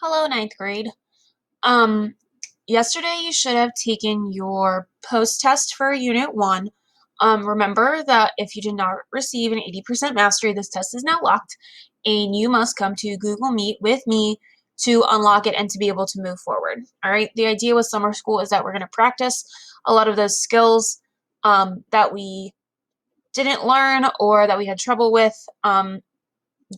Hello, ninth grade. Um, Yesterday you should have taken your post-test for Unit 1. Remember that if you did not receive an 80% mastery, this test is now locked, and you must come to Google Meet with me to unlock it and to be able to move forward. All right, the idea with summer school is that we're going to practice a lot of those skills that we didn't learn or that we had trouble with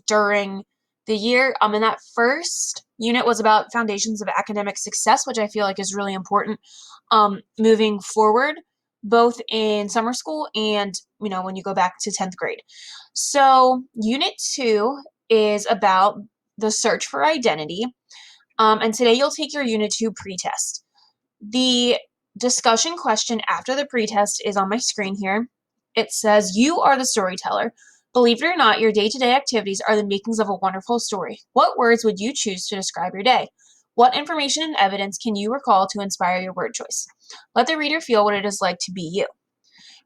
during the year. And that first unit was about foundations of academic success, which I feel like is really important moving forward, both in summer school and when you go back to 10th grade. So unit 2 is about the search for identity. And today you'll take your unit 2 pretest. The discussion question after the pretest is on my screen here. It says, you are the storyteller. Believe it or not, your day-to-day activities are the makings of a wonderful story. What words would you choose to describe your day? What information and evidence can you recall to inspire your word choice? Let the reader feel what it is like to be you.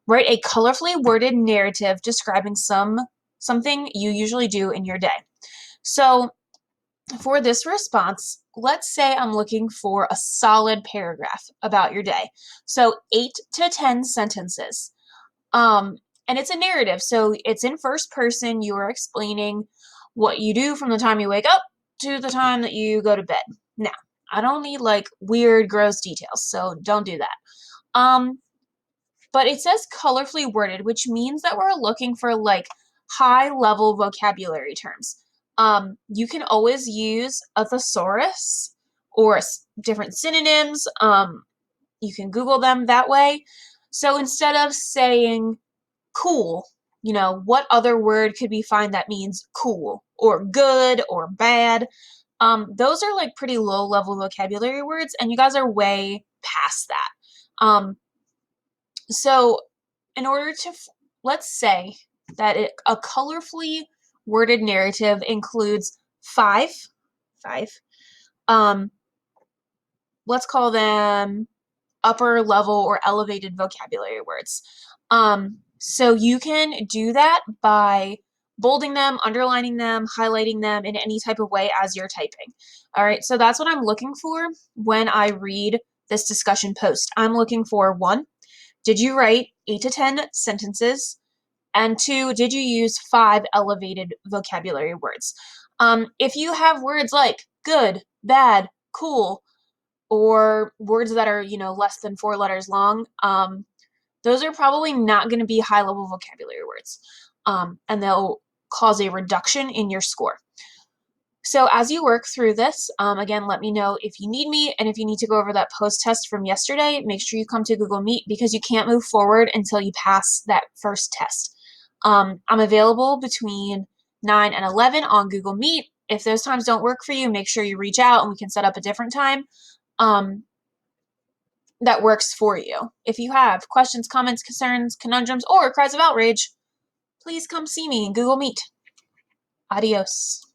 Write a colorfully worded narrative describing something you usually do in your day. So for this response, let's say I'm looking for a solid paragraph about your day. So 8 to 10 sentences. And it's a narrative, so it's in first person. You are explaining what you do from the time you wake up to the time that you go to bed. Now, I don't need like weird, gross details, so don't do that. But it says colorfully worded, which means that we're looking for like high level vocabulary terms. You can always use a thesaurus or different synonyms. You can Google them that way. So instead of saying cool, what other word could we find that means cool or good or bad? Those are like pretty low level vocabulary words, and you guys are way past that. So in order to, let's say that a colorfully worded narrative includes five, um, let's call them upper level or elevated vocabulary words. So you can do that by bolding them, underlining them, highlighting them in any type of way as you're typing. All right, so that's what I'm looking for when I read this discussion post. I'm looking for 1, did you write 8 to 10 sentences? And 2, did you use 5 elevated vocabulary words? If you have words like good, bad, cool, or words that are, less than 4 letters long, those are probably not going to be high level vocabulary words. And they'll cause a reduction in your score. So as you work through this, again, let me know if you need me, and if you need to go over that post-test from yesterday, make sure you come to Google Meet because you can't move forward until you pass that first test. I'm available between 9 and 11 on Google Meet. If those times don't work for you, make sure you reach out and we can set up a different time that works for you. If you have questions, comments, concerns, conundrums, or cries of outrage, please come see me in Google Meet. Adios.